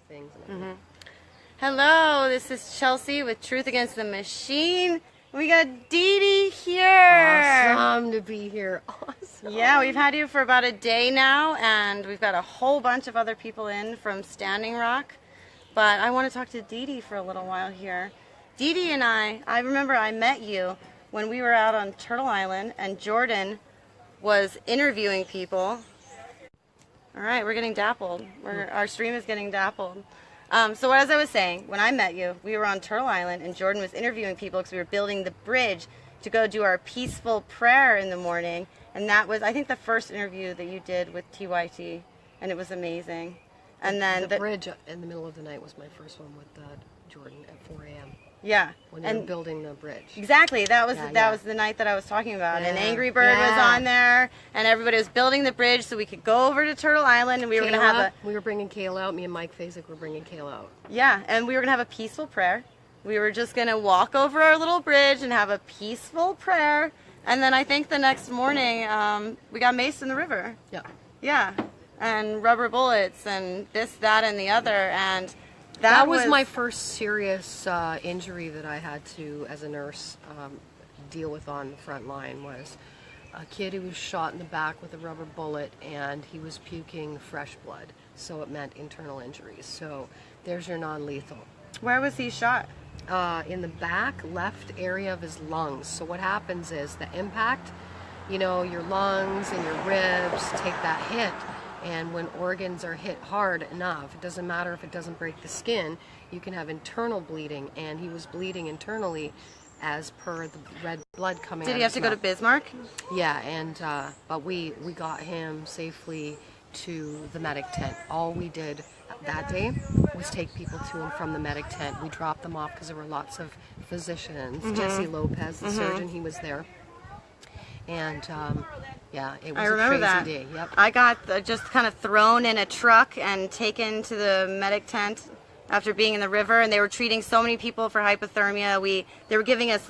things. And Hello, this is Chelsea with Truth Against the Machine. We got Didi here. Awesome to be here. Awesome. Yeah, we've had you for about a day now, and we've got a whole bunch of other people in from Standing Rock. But I want to talk to Didi for a little while here. Didi and I remember I met you when we were out on Turtle Island, and Jordan was interviewing people. All right, we're getting dappled. Our stream is getting dappled. So as I was saying, when I met you, we were on Turtle Island, and Jordan was interviewing people because we were building the bridge to go do our peaceful prayer in the morning. And that was, I think, the first interview that you did with TYT, and it was amazing. And then the bridge in the middle of the night was my first one with Jordan at 4 a.m. Yeah, when they were building the bridge. Exactly. That was the night that I was talking about. Yeah. And Angry Bird was on there, and everybody was building the bridge so we could go over to Turtle Island, and we were going to have We were bringing Kayla out. Me and Mike Fasek were bringing Kayla out. Yeah, and we were going to have a peaceful prayer. We were just going to walk over our little bridge and have a peaceful prayer. And then I think the next morning we got maced in the river. Yeah. Yeah, and rubber bullets and this, that, and the other, and that was my first serious injury that I had to, as a nurse, deal with on the front line. Was a kid who was shot in the back with a rubber bullet, and he was puking fresh blood, so it meant internal injuries. So there's your non-lethal. Where was he shot? In the back left area of his lungs. So what happens is the impact, your lungs and your ribs take that hit. And when organs are hit hard enough, it doesn't matter if it doesn't break the skin, you can have internal bleeding. And he was bleeding internally as per the red blood coming out. Did he have to go to Bismarck? Yeah, and but we got him safely to the medic tent. All we did that day was take people to and from the medic tent. We dropped them off because there were lots of physicians. Jesse Lopez, the surgeon, he was there. And yeah, it was a crazy day. Yep. I got just kind of thrown in a truck and taken to the medic tent after being in the river, and they were treating so many people for hypothermia. They were giving us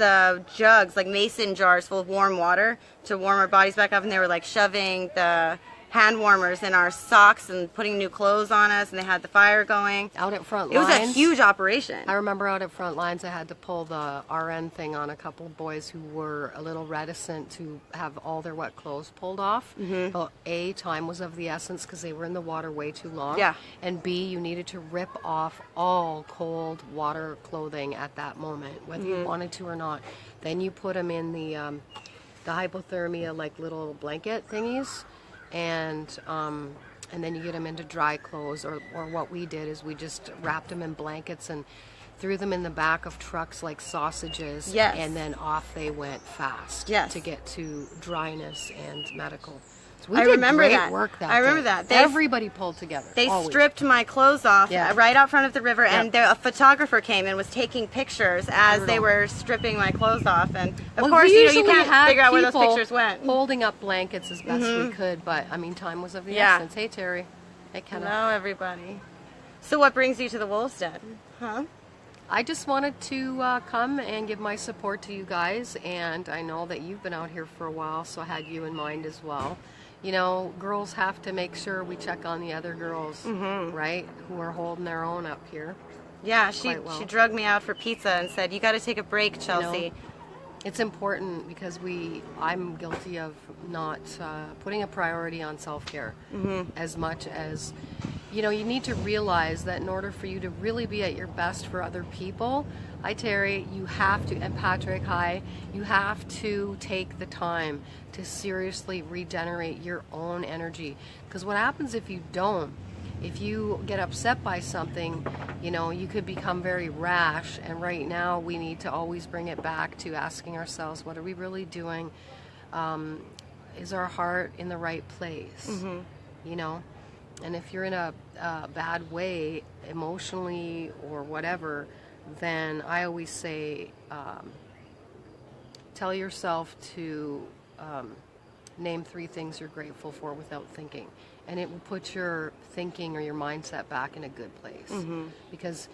jugs, like mason jars full of warm water to warm our bodies back up, and they were like shoving the hand warmers in our socks and putting new clothes on us, and they had the fire going. Out at front lines. lines. It was a huge operation. I remember out at front lines I had to pull the RN thing on a couple of boys who were a little reticent to have all their wet clothes pulled off. Well, A, time was of the essence because they were in the water way too long. Yeah. And B, you needed to rip off all cold water clothing at that moment, whether you wanted to or not. Then you put them in the hypothermia, like little blanket thingies. And then you get them into dry clothes, or what we did is we just wrapped them in blankets and threw them in the back of trucks like sausages. Yes. And then off they went fast. Yes. To get to dryness and medical. So I remember great that. work that I remember day. that. Everybody pulled together. They always. stripped my clothes off right out front of the river, and Yep. a photographer came and was taking pictures as they were stripping my clothes off. And of course, we you usually can't had figure out where those people pictures went. holding up blankets as best we could, but I mean, time was of the essence. Hey, Terry. Hey, Kenna. Hello, everybody. So what brings you to the Wolf's Den? Huh? I just wanted to come and give my support to you guys, and I know that you've been out here for a while, so I had you in mind as well. Girls have to make sure we check on the other girls, right, who are holding their own up here. Yeah, she drugged me out for pizza and said, "You got to take a break, Chelsea." It's important because I'm guilty of not putting a priority on self-care as much as, you need to realize that in order for you to really be at your best for other people, hi Terry, you have to, and Patrick, hi, you have to take the time to seriously regenerate your own energy. Because what happens if you don't? If you get upset by something, you could become very rash. And right now we need to always bring it back to asking ourselves, what are we really doing? Is our heart in the right place? And if you're in a bad way, emotionally or whatever, then I always say, tell yourself to name 3 things you're grateful for without thinking. And it will put your thinking or your mindset back in a good place. Because,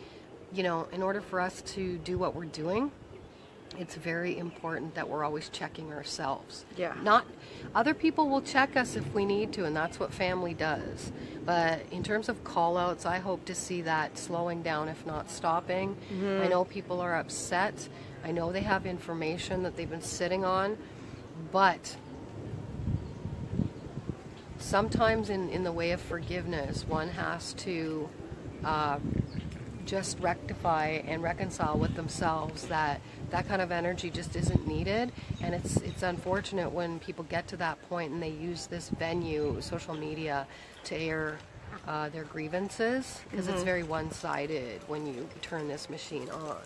in order for us to do what we're doing, it's very important that we're always checking ourselves. Yeah. Not other people will check us if we need to, and that's what family does. But in terms of call outs, I hope to see that slowing down, if not stopping. I know people are upset. I know they have information that they've been sitting on, but sometimes in the way of forgiveness, one has to just rectify and reconcile with themselves that that kind of energy just isn't needed. And it's unfortunate when people get to that point and they use this venue, social media, to air their grievances, because it's very one-sided when you turn this machine on.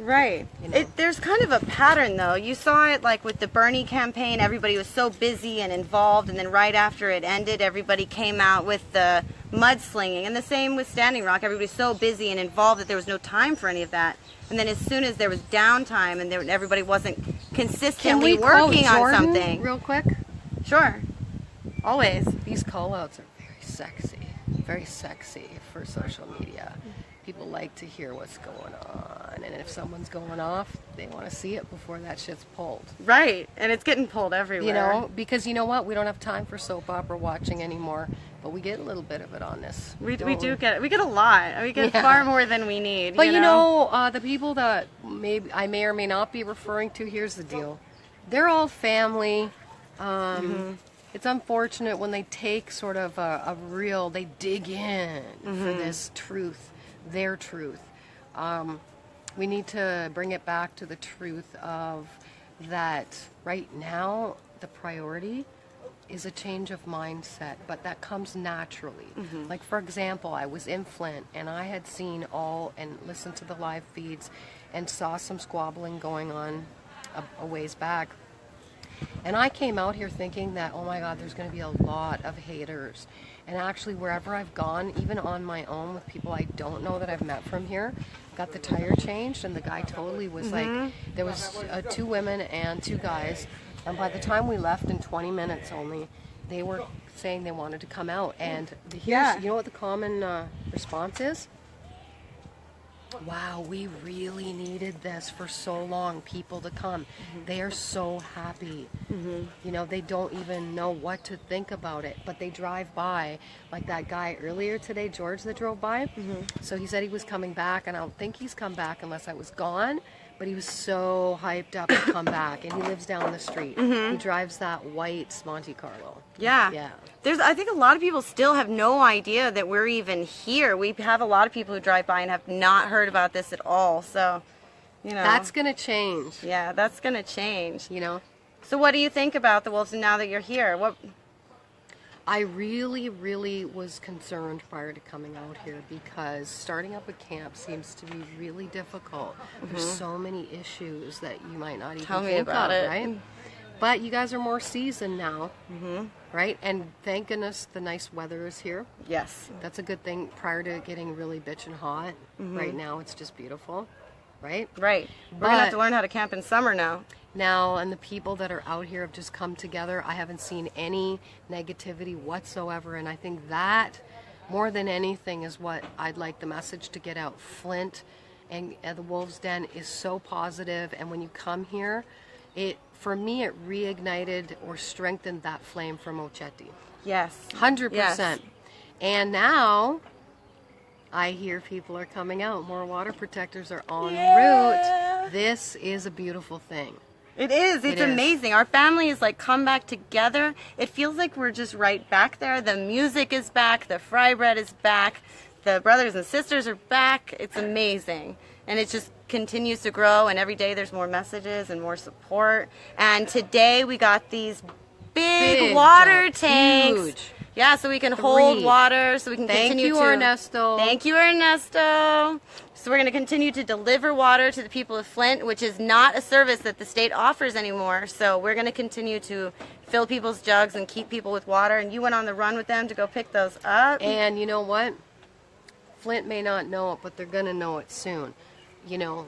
Right. You know? There's kind of a pattern, though. You saw it like with the Bernie campaign. Everybody was so busy and involved, and then right after it ended, everybody came out with the mudslinging. And the same with Standing Rock. Everybody was so busy and involved that there was no time for any of that. And then as soon as there was downtime and everybody wasn't consistently working on something. Real quick? Sure. Always. These call-outs are very sexy for social media. People like to hear what's going on, and if someone's going off, they want to see it before that shit's pulled. Right, and it's getting pulled everywhere. You know, because you know what? We don't have time for soap opera watching anymore, but we get a little bit of it on this. We do get it. We get a lot. We get far more than we need. But you know, the people that I may or may not be referring to, here's the deal. They're all family. It's unfortunate when they take sort of they dig in for this truth, their truth. We need to bring it back to the truth of that right now the priority is a change of mindset, but that comes naturally. Like, for example, I was in Flint and I had seen and listened to the live feeds and saw some squabbling going on a ways back. And I came out here thinking that, oh my God, there's going to be a lot of haters. And actually, wherever I've gone, even on my own with people I don't know that I've met from here, got the tire changed, and the guy totally was like, there was 2 women and 2 guys, and by the time we left in 20 minutes only, they were saying they wanted to come out. And you know what the common response is? Wow, we really needed this for so long, people to come. They are so happy. You know, they don't even know what to think about it, but they drive by, like that guy earlier today, George, that drove by. So he said he was coming back, and I don't think he's come back unless I was gone, but he was so hyped up to come back, and he lives down the street. He drives that white Monte Carlo. Yeah. I think a lot of people still have no idea that we're even here. We have a lot of people who drive by and have not heard about this at all. So, you know. That's going to change. Yeah, that's going to change. You know. So what do you think about the wolves now that you're here? I really was concerned prior to coming out here because starting up a camp seems to be really difficult. There's so many issues that you might not even think about it, right? But you guys are more seasoned now, right? And thank goodness the nice weather is here. Yes. That's a good thing prior to getting really bitchin' hot. Right now it's just beautiful, right? Right. We're going to have to learn how to camp in summer now. And the people that are out here have just come together. I haven't seen any negativity whatsoever, and I think that, more than anything, is what I'd like the message to get out. Flint and the Wolves Den is so positive, and when you come here, for me, it reignited or strengthened that flame from Ochetti. Yes. 100%. Yes. And now, I hear people are coming out. More water protectors are en route. This is a beautiful thing. It is. It's amazing. Our family is like come back together. It feels like we're just right back there. The music is back. The fry bread is back. The brothers and sisters are back. It's amazing. And it just continues to grow. And every day there's more messages and more support. And today we got these big water tanks. Huge. Yeah, so we can hold water, so we can continue to... Ernesto. Thank you, Ernesto. So we're going to continue to deliver water to the people of Flint, which is not a service that the state offers anymore. So we're going to continue to fill people's jugs and keep people with water. And you went on the run with them to go pick those up. And you know what? Flint may not know it, but they're going to know it soon. You know,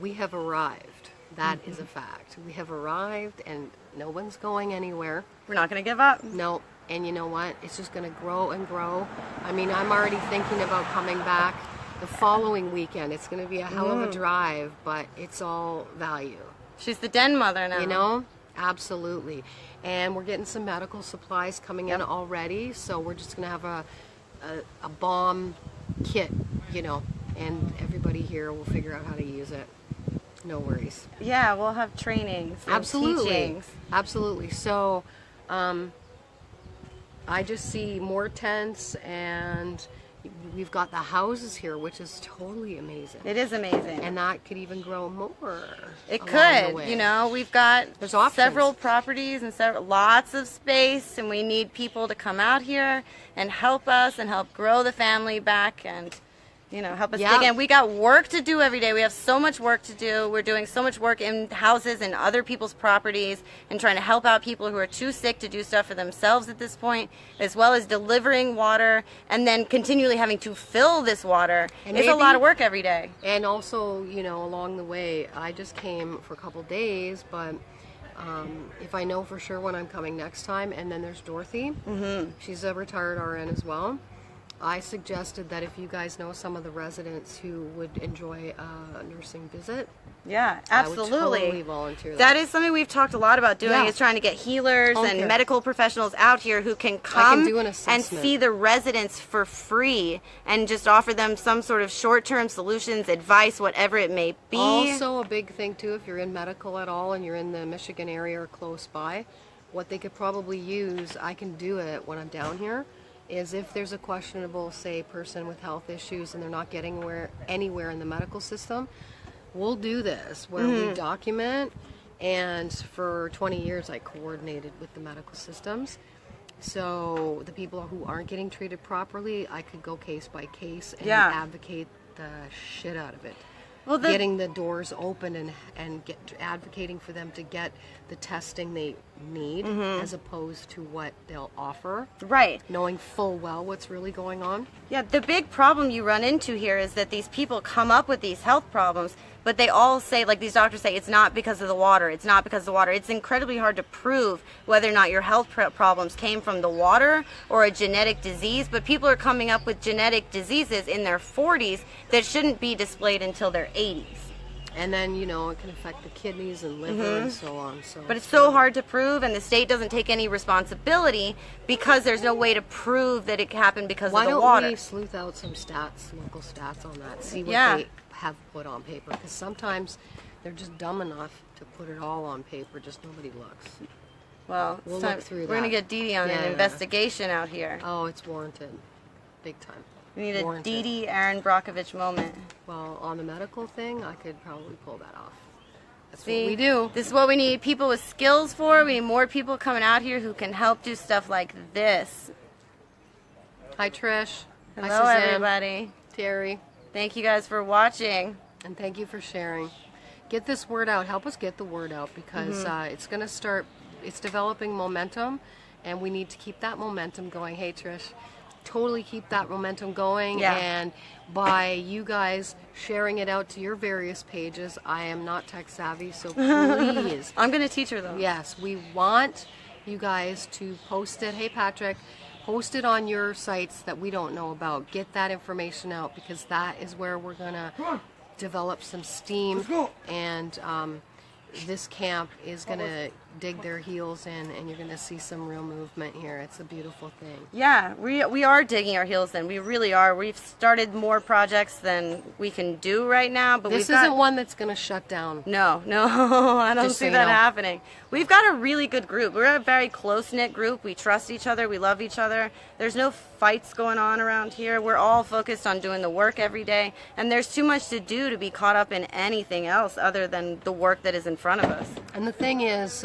we have arrived. That is a fact. We have arrived, and no one's going anywhere. We're not going to give up. No. And you know what? It's just going to grow and grow. I mean, I'm already thinking about coming back the following weekend. It's going to be a hell of a drive, but it's all value. She's the den mother now. You know, absolutely. And we're getting some medical supplies coming in already, so we're just gonna have a bomb kit, you know, and everybody here will figure out how to use it. No worries. Yeah, we'll have trainings. And Absolutely. Teachings. Absolutely. So, I just see more tents, and we've got the houses here, which is totally amazing. It is amazing. And that could even grow more. It along the could. way. You know, we've got There's options. several properties and lots of space, and we need people to come out here and help us and help grow the family back and, you know, help us dig in. We got work to do every day. We have so much work to do. We're doing so much work in houses and other people's properties and trying to help out people who are too sick to do stuff for themselves at this point, as well as delivering water and then continually having to fill this water. And it's a lot of work every day. And also, you know, along the way, I just came for a couple days, but if I know for sure when I'm coming next time, and then there's Dorothy, she's a retired RN as well. I suggested that if you guys know some of the residents who would enjoy a nursing visit, Yeah, I would absolutely. totally volunteer That is something we've talked a lot about doing, Yeah. is trying to get healers Okay. and medical professionals out here who can come do an and assessment. see the residents for free and just offer them some sort of short-term solutions, advice, whatever it may be. Also, a big thing too, if you're in medical at all and you're in the Michigan area or close by, what they could probably use, I can do it when I'm down here, is if there's a questionable, say, person with health issues and they're not getting anywhere in the medical system, we'll do this where we document. And for 20 years, I coordinated with the medical systems. So the people who aren't getting treated properly, I could go case by case and advocate the shit out of it. Well, Getting the doors open and advocating for them to get the testing they need as opposed to what they'll offer. Right. Knowing full well what's really going on. Yeah, the big problem you run into here is that these people come up with these health problems, but they all say, like these doctors say, it's not because of the water, it's not because of the water. It's incredibly hard to prove whether or not your health problems came from the water or a genetic disease, but people are coming up with genetic diseases in their 40s that shouldn't be displayed until their 80s. And then, you know, it can affect the kidneys and liver and so on. So But it's so hard to prove, and the state doesn't take any responsibility because there's no way to prove that it happened because Why of the don't water. we sleuth out some stats, local stats on that, see what Yeah. they have put on paper? Because sometimes they're just dumb enough to put it all on paper, just nobody looks. Well, We'll it's time- look through we're going to that. get Didi on an Yeah. investigation out here. Oh, it's warranted. Big time. We need a Warranted. Didi Aaron Brockovich moment. Well, on the medical thing, I could probably pull that off. That's See, what we do. This is what we need people with skills for. We need more people coming out here who can help do stuff like this. Hi, Trish. Hi, Hello, Suzanne. everybody. Terry. Thank you guys for watching. And thank you for sharing. Get this word out. Help us get the word out because it's going to start, it's developing momentum, and we need to keep that momentum going. Hey, Trish. Totally keep that momentum going. Yeah. And by you guys sharing it out to your various pages, I am not tech savvy, so please. I'm going to teach her, though. Yes, we want you guys to post it. Hey, Patrick, post it on your sites that we don't know about. Get that information out because that is where we're going to develop some steam. And this camp is going to dig their heels in, and you're going to see some real movement here. It's a beautiful thing. Yeah, we are digging our heels in. We really are. We've started more projects than we can do right now. But This we've got... isn't one that's going to shut down. No, I don't Just so see you that know. happening. We've got a really good group. We're a very close-knit group. We trust each other. We love each other. There's no fights going on around here. We're all focused on doing the work every day. And there's too much to do to be caught up in anything else other than the work that is in front of us. And the thing is,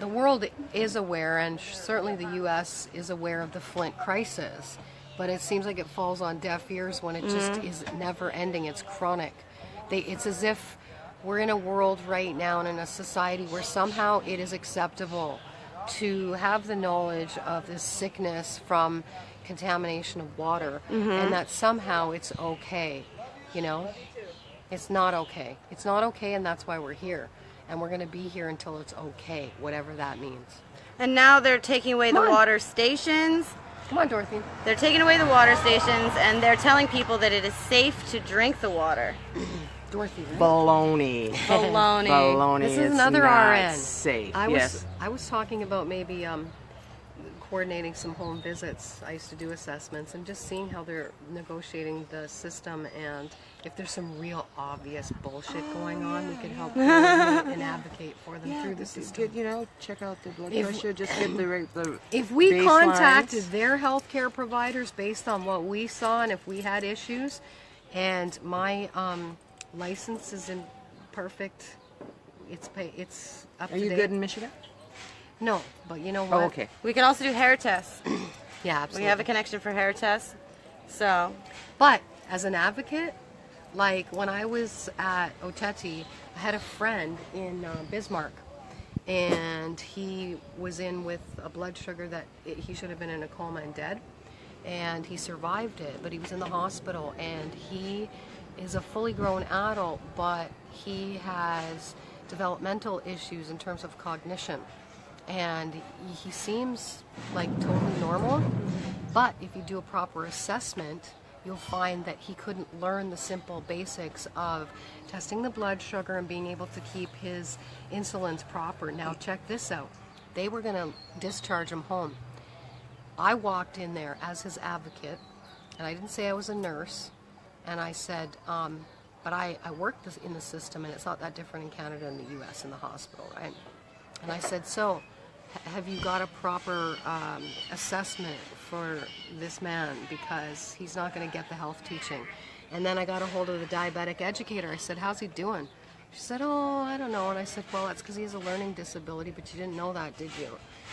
the world is aware, and certainly the U.S. is aware of the Flint crisis, but it seems like it falls on deaf ears when it just is never ending. It's chronic. It's as if we're in a world right now and in a society where somehow it is acceptable to have the knowledge of this sickness from contamination of water, and that somehow it's okay, you know? It's not okay. It's not okay, and that's why we're here. And we're going to be here until it's okay, whatever that means. And now they're taking away the Come on. water stations. Come on, Dorothy. They're taking away the water stations, and they're telling people that it is safe to drink the water. Dorothy, right? Baloney. Baloney. Baloney. This is It's another not RN. safe. I Yes. was talking about maybe coordinating some home visits. I used to do assessments and just seeing how they're negotiating the system, and if there's some real obvious bullshit going on, we can help coordinate and advocate for them through the system. Good, check out the blood pressure. Just get the If we baselines. contacted their healthcare providers based on what we saw, and if we had issues, and my license is in perfect, it's up Are to you date. good in Michigan? No, but you know what? Oh, okay. We can also do hair tests. Yeah, absolutely. We have a connection for hair tests. So, But as an advocate, like when I was at Oteti, I had a friend in Bismarck, and he was in with a blood sugar that he should have been in a coma and dead, and he survived it, but he was in the hospital, and he is a fully grown adult, but he has developmental issues in terms of cognition. And he seems like totally normal, but if you do a proper assessment, you'll find that he couldn't learn the simple basics of testing the blood sugar and being able to keep his insulins proper. Now check this out. They were going to discharge him home. I walked in there as his advocate, and I didn't say I was a nurse, and I said, but I worked in the system, and it's not that different in Canada and the US in the hospital, right? And I said, so, have you got a proper assessment for this man, because he's not going to get the health teaching? And then I got a hold of the diabetic educator. I said, how's he doing? She said, oh, I don't know. And I said, well, that's because he has a learning disability, but you didn't know that, did you?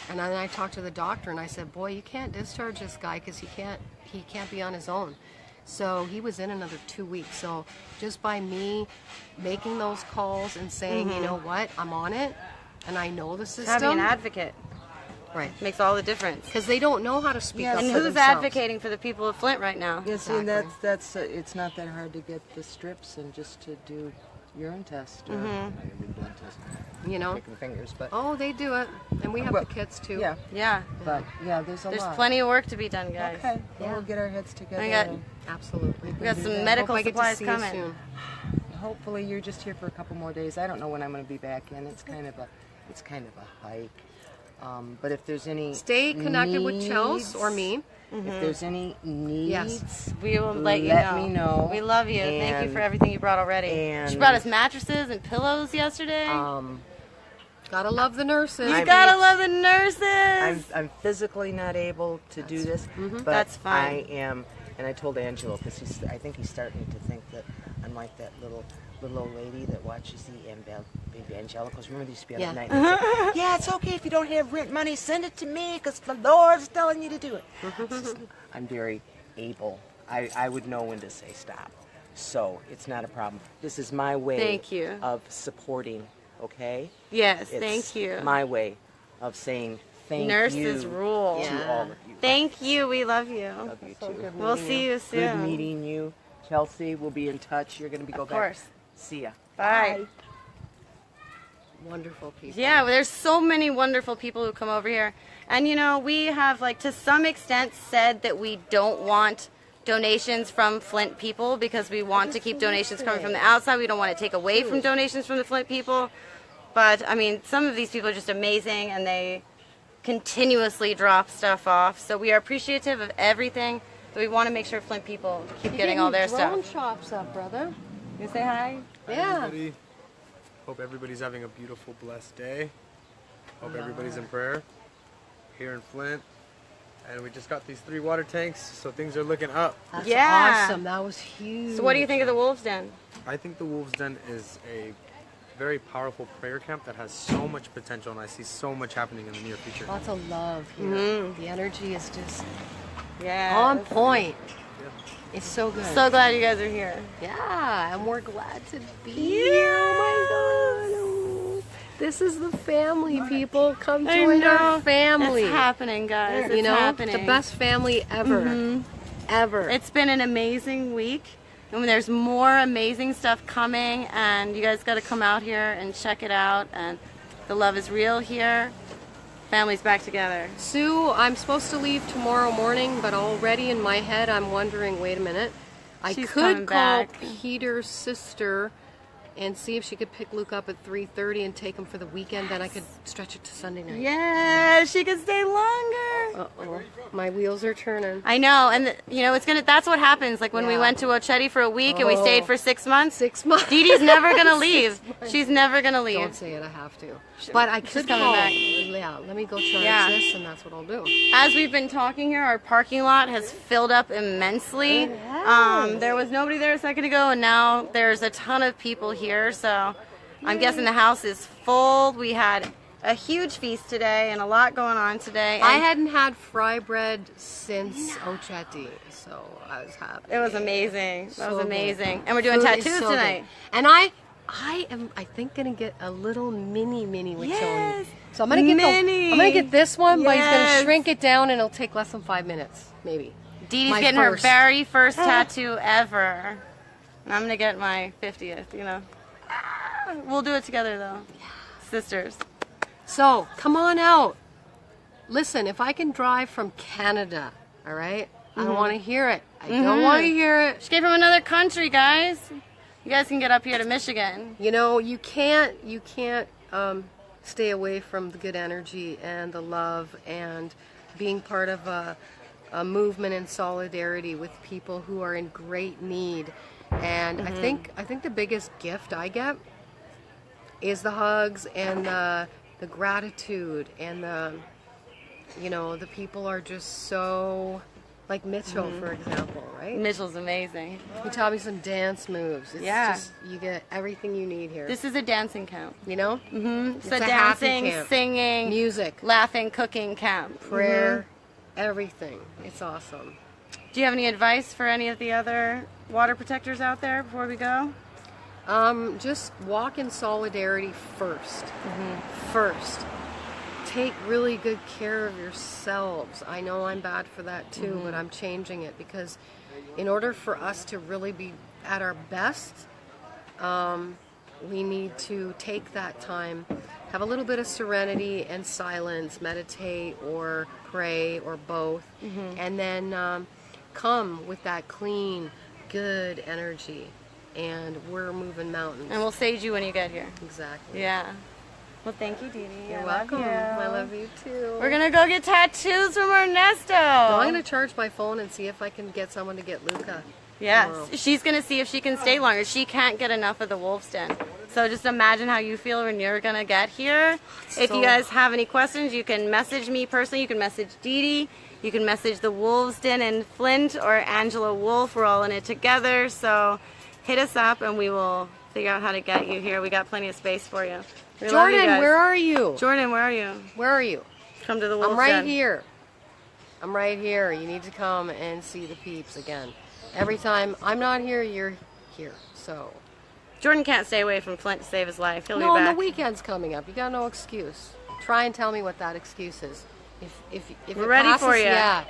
And then I talked to the doctor, and I said, boy, you can't discharge this guy because he can't be on his own. So he was in another 2 weeks. So just by me making those calls and saying, you know what, I'm on it, and I know the system. having an advocate Right. makes all the difference. Because they don't know how to speak up And for who's themselves. advocating for the people of Flint right now? Yeah, see, and Exactly. that's it's not that hard to get the strips and just to do urine test or blood test. You know? Picking fingers, but Oh, they do it. And we have Well, the kits too. yeah, Yeah. but yeah, there's a There's lot. plenty of work to be done, guys. Okay, Yeah. we'll get our heads together. I got- and Absolutely. We got do some that. medical Hope I get to supplies see you coming. soon. hopefully you're just here for a couple more days. I don't know when I'm going to be back in. It's kind of a hike. But if there's any Stay connected with Chels needs, or me. If there's any needs, Yes. We will let you Let know. me know. We love you. Thank you And- for everything you brought already. and- She brought us mattresses and pillows yesterday. Gotta love the nurses. you gotta love the nurses. I'm physically not able to do this, but That's fine. I am, and I told Angelo because I think he's starting to think that I'm like that little old lady that watches the evangelicals. Remember, they used to be on Yeah. at night. And they'd say, yeah, it's okay if you don't have rent money. Send it to me because the Lord's telling you to do it. It's just- I'm very able. I would know when to say stop, so it's not a problem. This is my way Thank you. of supporting. Okay. Yes, It's thank you. my way of saying thank Nurses you rule. to all of you. Thank you. We love you. Love you too. We'll see you Good soon. meeting you. Chelsea, we'll be in touch. You're going to go Of back. course. See ya. Bye. Wonderful people. Yeah, well, there's so many wonderful people who come over here. And, you know, we have, like, to some extent said that we don't want donations from Flint people because we want to keep donations coming from the outside. We don't want to take away from donations from the Flint people. But, I mean, some of these people are just amazing, and they continuously drop stuff off. So we are appreciative of everything, but we want to make sure Flint people keep getting all their drone stuff. shops up, brother. You say hi? Yeah. Everybody. Hope everybody's having a beautiful, blessed day. Hope everybody's in prayer here in Flint. And we just got these 3 water tanks, so things are looking up. That's Yeah. awesome. That was huge. So what do you think of the Wolves Den? I think the Wolves Den is a very powerful prayer camp that has so much potential, and I see so much happening in the near future. Lots of love here. The energy is just Yeah. on point. It's so good. So glad you guys are here. yeah, and we're glad to be here. Oh my God. Oh, this is the family, people. Come join our family. It's happening, guys. It's you know, happening. the best family ever. Ever. It's been an amazing week. And there's more amazing stuff coming, and you guys got to come out here and check it out. And the love is real here. Family's back together. Sue, I'm supposed to leave tomorrow morning, but already in my head I'm wondering, wait a minute. I She's could coming call back. Peter's sister and see if she could pick Luke up at 3:30 and take him for the weekend. Then I could stretch it to Sunday night. Yeah, she could stay longer. Uh-oh. My wheels are turning. I know, and that's what happens. Like when we Yeah. went to Ochetti for a week and we stayed for 6 months. 6 months. Didi's never gonna leave. She's never gonna leave. Don't say it, I have to. But I could coming call. back. Yeah, let me go charge Yeah. this, and that's what I'll do. As we've been talking here, our parking lot has filled up immensely. There was nobody there a second ago, and now there's a ton of people here. So I'm guessing the house is full. We had a huge feast today and a lot going on today. I And hadn't had fry bread since Ochetti, so I was happy. it was amazing. That was So amazing. good. And we're doing Food is tattoos so good. tonight. And I am, I think, gonna get a little mini with Yes. Tony. So I'm gonna get Mini. I'm gonna get this one, but he's Yes. gonna shrink it down, and it'll take less than 5 minutes, maybe. Didi's My getting first. her very first tattoo ever. And I'm gonna get my 50th, you know. We'll do it together though. Sisters. So come on out. Listen, if I can drive from Canada, all right, I don't want to hear it. I don't want to hear it. She came from another country, guys. You guys can get up here to Michigan. You know, you can't stay away from the good energy and the love and being part of a movement in solidarity with people who are in great need. And I think the biggest gift I get is the hugs and the gratitude and the people are just so, like Mitchell, for example, right? Mitchell's amazing. He taught me some dance moves. It's Yeah. just, you get everything you need here. This is a dancing camp. You know? It's a a happy dancing, camp. singing, Music, laughing, cooking camp. prayer, everything. It's awesome. Do you have any advice for any of the other water protectors out there before we go? Just walk in solidarity first. First. Take really good care of yourselves. I know I'm bad for that too, but I'm changing it because in order for us to really be at our best, we need to take that time, have a little bit of serenity and silence, meditate or pray or both, and then come with that clean, good energy. And we're moving mountains. And we'll sage you when you get here. Exactly. Yeah. Well, thank you, Didi. You're I welcome. Love you. I love you too. We're gonna go get tattoos from Ernesto. No, I'm gonna charge my phone and see if I can get someone to get Luca. Yes, tomorrow. she's gonna see if she can stay longer. She can't get enough of the Wolf's Den. So just imagine how you feel when you're gonna get here. If you guys have any questions, you can message me personally. You can message Didi. You can message the Wolf's Den in Flint or Angela Wolf. We're all in it together. So hit us up and we will figure out how to get you here. We got plenty of space for you. We love you Jordan, guys. where are you? Jordan, where are you? Where are you? Come to the Wolf's I'm right Den. here. I'm right here. You need to come and see the peeps again. Every time I'm not here, you're here. So Jordan can't stay away from Flint to save his life. He'll no, be and back. the weekend's coming up. You got no excuse. Try and tell me what that excuse is. If We're it ready passes, for you. Yeah.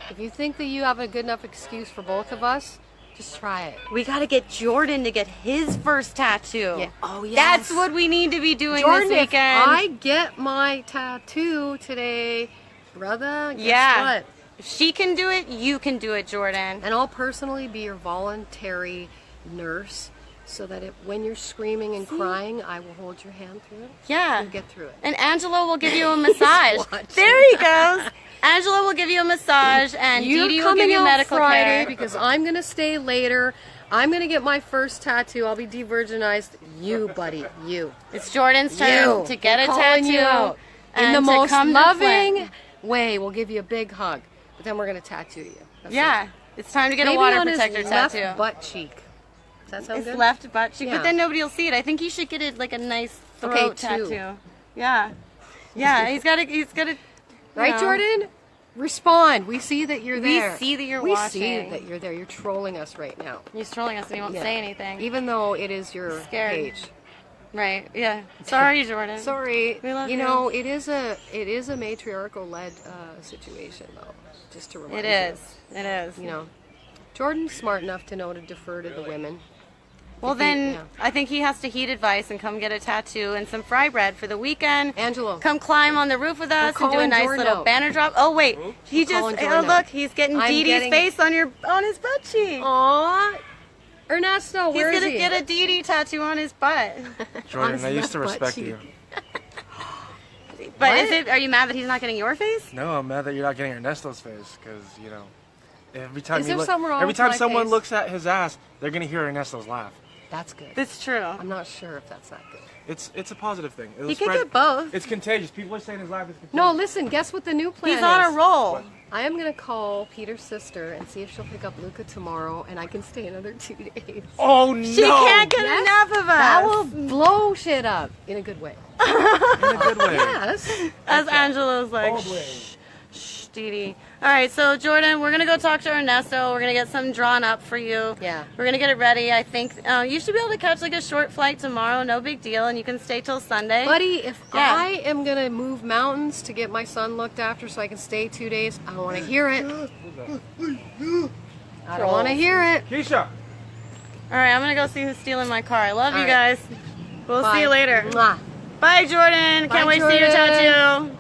If you think that you have a good enough excuse for both of us, just try it. We got to get Jordan to get his first tattoo. Yeah. Oh, yes. That's what we need to be doing Jordan, this weekend. if I get my tattoo today, brother, guess Yeah. what? If she can do it, you can do it, Jordan. And I'll personally be your voluntary nurse so that when you're screaming and crying, I will hold your hand through it. Yeah. You'll get through it. And Angela will give you a massage. watching. There he goes. Angela will give you a massage, and You're Didi will coming give you out medical Friday care. because I'm going to stay later. I'm going to get my first tattoo. I'll be de-virginized. You, buddy, you. It's Jordan's turn You. to get We're a calling tattoo. you out. In and the to most come to loving Flint. way, we'll give you a big hug. But then we're going to tattoo you. That's Yeah. it. It's time to get Maybe a water on protector his left tattoo. butt cheek. Does that sound His good? left butt cheek, Yeah. but then nobody will see it. I think he should get it like a nice throat Okay, two. tattoo. Yeah. Yeah, he's got to. Right, Jordan? Respond. We see that you're We there. see that you're we watching. see that you're there. You're trolling us right now. He's trolling us and he won't Yeah. say anything. Even though it is your Scared. page. Right. Yeah. Sorry, Jordan. Sorry. We love you you. know, it is a matriarchal led situation though. Just to remind It is. It is. you. You know. Jordan's smart enough to know to defer to the women. Well, then yeah. I think he has to heed advice and come get a tattoo and some fry bread for the weekend. Angelo. Come climb on the roof with us and do a calling nice Jordan little out. banner drop. Oh wait, he calling just Jordan look, out. he's getting I'm Didi's getting- face on his butt cheek. Aww. Ernesto, He's where is gonna he? get a Didi tattoo on his butt. Jordan, I used to left butt respect cheek. you. But What? are you mad that he's not getting your face? No, I'm mad that you're not getting Ernesto's face, because every time Is you there look, something wrong every with time my someone face? looks at his ass, they're gonna hear Ernesto's laugh. That's good. That's true. I'm not sure if that's that good. It's a positive thing. It'll He could spread- get both. It's contagious. People are saying his laugh is contagious. No, listen, guess what the new plan He's on is? a roll. I am going to call Peter's sister and see if she'll pick up Luca tomorrow, and I can stay another 2 days. Oh no! She can't get Yes? enough of us. That will blow shit up in a good way. In a good way. Yes. As Angelo's like, Always. shh, Didi. All right, so Jordan, we're gonna go talk to Ernesto. We're gonna get some drawn up for you. Yeah. We're gonna get it ready. I think you should be able to catch like a short flight tomorrow. No big deal, and you can stay till Sunday. Buddy, if Yeah. I am going to move mountains to get my son looked after so I can stay 2 days, I don't want to hear it. I don't want to hear it. Keisha. All right, I'm gonna go see who's stealing my car. I love All you right. guys. We'll Bye. see you later. Mwah. Bye, Jordan. Bye, Can't wait to see your Jordan. tattoo.